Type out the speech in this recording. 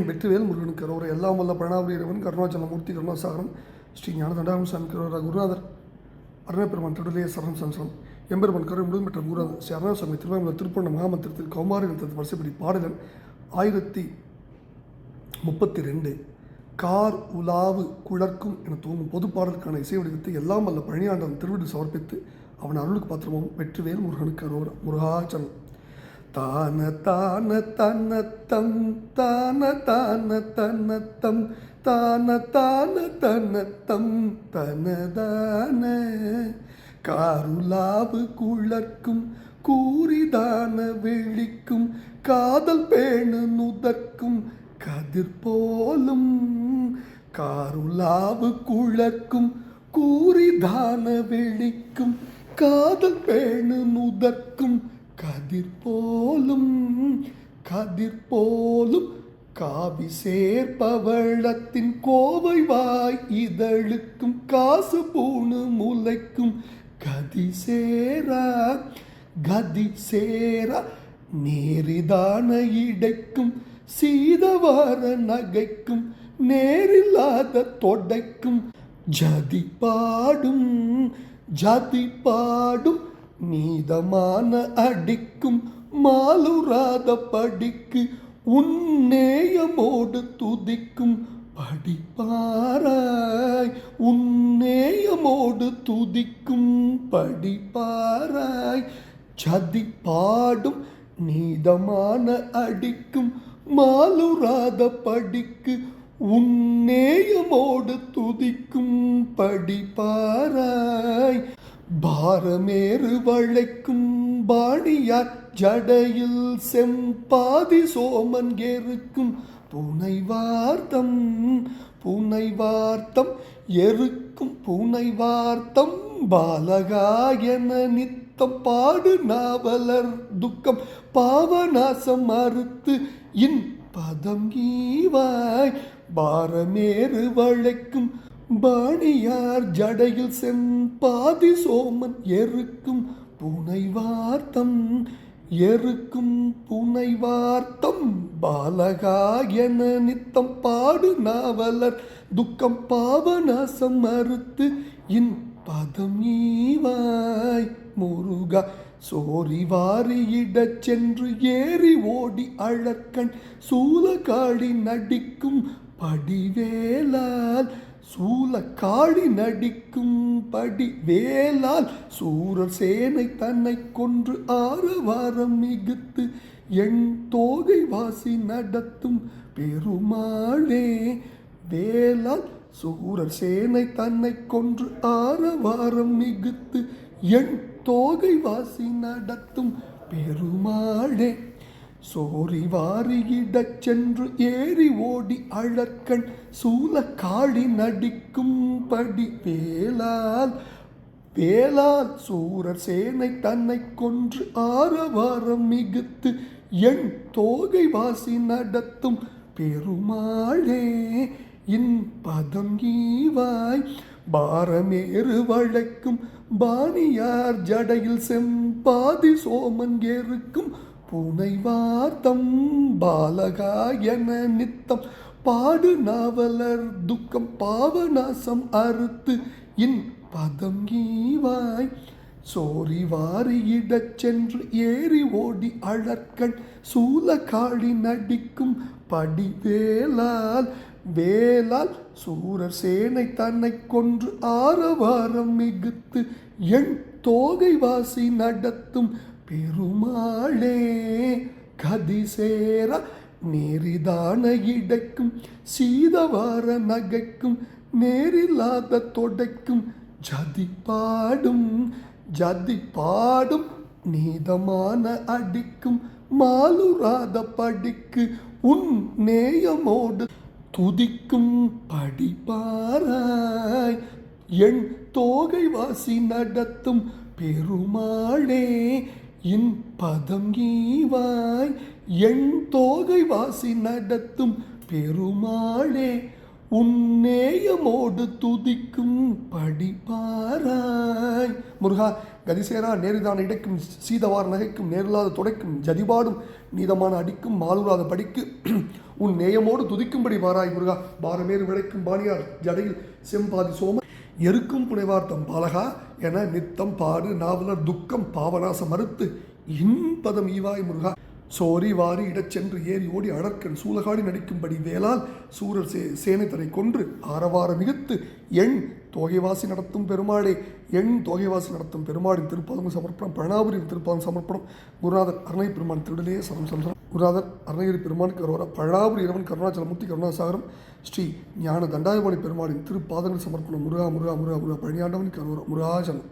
வெற்றிவேல் முருகனுக்கு கரோரை எல்லாம் வல்ல பிரணாபுரியவன் கருணாச்சலமூர்த்தி கருணாசாகரம் ஸ்ரீ ஞான தண்டாகம் சாமி கரோரா குருநாதர் அருணப்பெருமான் திருடலையே சரணம் சம்சரம் எம்பெருமான் கருணை முழுவதும் பெற்ற குருநாதர் ஸ்ரீ அருணாசாமி திருவாங்கல திருப்பண்ண மகாமந்திரத்தில் கௌமாரி நிறுத்தது வரிசைப்படி பாடலன் 1032 கார் உலாவு குழற்கும் என தோன்றும் பொது பாடலுக்கான இசை வடிவத்தை எல்லாம் வல்ல பழனியாண்டவன் திருவிடு சமர்ப்பித்து அவன் அருளுக்கு பாத்திரமும் வெற்றிவேல் முருகனுக்கு கரோரா முருகாச்சலம் தான தான தன்னத்தம் தான தான தன்னத்தம் தான தான தன்னத்தம் தனதான காருலாவு குழற்கும் கூறிதான வெளிக்கும் காதல் பேணு நுதற்கும் கதிர் போலும் காருலாவு குழற்கும் கூறிதான வெளிக்கும் காதல் பேணு நுதற்கும் கதிர் போலும் காவி சேர்ப்பவளத்தின் கோவை வாய் இதழுக்கும் காசு பூணு முளைக்கும் கதி சேரா நேரிதான இடைக்கும் சீதவார நகைக்கும் நேரில்லாத தொடைக்கும் ஜதி பாடும் நீதமான அடிக்கும் மாலுராத படிக்கு உன்னேயமோடு துதிக்கும் படிப்பாராய் உன்னேயமோடு துதிக்கும் படிப்பாராய் ஜதி பாடும் நீதமான அடிக்கும் மாலுராத படிக்கு உன்னேயமோடு துதிக்கும் படிப்பாராய் பாரமேறு வளைக்கும் பாணியார் ஜடையில் செம்பாதி சோமன் எருக்கும் புனைவார்த்தம் எருக்கும் புனைவார்த்தம் பாலகாயன நித்தம் பாடு நாவலர் துக்கம் பாவநாசம் மறுத்து இன் பதம் ஈவாய் பாரமேறு வளைக்கும் பாணியார் ஜடையில் செம்பாதி சோமன் எருக்கும் புனைவார்த்தம் பாலகாயன நித்தம் பாடு நாவலர் துக்கம் பாவநாசம் மறுத்து இன் பதம் ஈவாய் முருகா சோரி வாரியிடச் சென்று ஏறி ஓடி அழற்கண் சூலகாழி நடிக்கும் படிவேலால் சூலக்காழி நடிக்கும் படிவேலால் சூரர் சேனை தன்னை கொன்று ஆரவாரம் மிகுத்து எண் தோகை வாசி நடத்தும் பெருமாளே வேலால் சூரர் சேனை தன்னை கொன்று ஆரவாரம் மிகுத்து எண் தோகை வாசி நடத்தும் பெருமாளே சோரி வாரியிடச் சென்று ஏறி ஓடி அழற்கண் சூலக்காழி நடிக்கும் படி வேலால் சூரர் சேனை தன்னை கொன்று ஆரவாரம் மிகுத்து எண் தோகை வாசி நடத்தும் பெருமாளே இன் பதம் ஈவாய் பாரமேறு வளைக்கும் பாணியார் ஜடையில் செம்பாதி சோமன் எருக்கும் புனைவார்த்தம் பாலகாயன நித்தம் பாடு நாவலர் துக்கம் பாவநாசம் அறுத்து இன் பதம் ஈவாய் சோரி வாரியிடச் சென்று ஏறி ஓடி அழற்கண் சூலகாழி நடிக்கும் படிவேலால் சூரர் சேனை தன்னை கொன்று ஆரவாரம் மிகுத்து எண் தோகை வாசி நடத்தும் பெருமாளே கதி சேரா நேரிதான இடைக்கும் சீதவார நகைக்கும் நேரில்லாத தொடைக்கும் ஜதி பாடும் நீதமான அடிக்கும் மாலுராத படிக்கு உன் நேயமோடு துதிக்கும் படிப்பாராய் எண் தோகை வாசி நடத்தும் பெருமாளே இன் பதம் ஈவாய் எண் தோகை வாசி நடத்தும் பெருமாளே உன்னேயமோடு துதிக்கும் படிப்பாராய் முருகா கதிசேரா நேரிதான இடைக்கும் சீதவார் நகைக்கும் நேரில்லாத துடைக்கும் ஜதிபாடும் நீதமான அடிக்கும் மாலுறாத படிக்கு உன் நேயமோடு துதிக்கும்படி வாராய் முருகா. பாரமேறு விளைக்கும் பாணியார் ஜடையில் செம்பாதி சோம எருக்கும் புனைவார்த்தம் பாலகா என நித்தம் பாடு நாவலர் துக்கம் பாவநாச மறுத்து இன்பதம் ஈவாய் முருகா. சோரி வாரி இடச்சென்று ஏறி ஓடி அடற்கன் சூலகாடி நடிக்கும்படி வேளால் சூரர் சேனைத்தரை கொன்று ஆரவார மிகுத்து எண் தோகைவாசி நடத்தும் பெருமாளே. எண் தோகைவாசி நடத்தும் பெருமாளின் திருப்பாதம் சமர்ப்பணம். பழனாபுரியின் திருப்பாதம் சமர்ப்பணம். குருநாதர் அருணை பெருமான் திருடலே சரம் சம்சரம். குருநாதர் அருணகிரி பெருமானுக்கு அரோரா. பழனாபுரி இரவன் கருணாச்சலமூர்த்தி கருணாசாகரம் ஸ்ரீ ஞான தண்டாயுமணி பெருமாளின் திருப்பாதங்கள் சமர்ப்பணம். முருகா முருகா முருகா முருகா. பழனியாண்டவனுக்கு அரோரா. முருகாச்சலம்.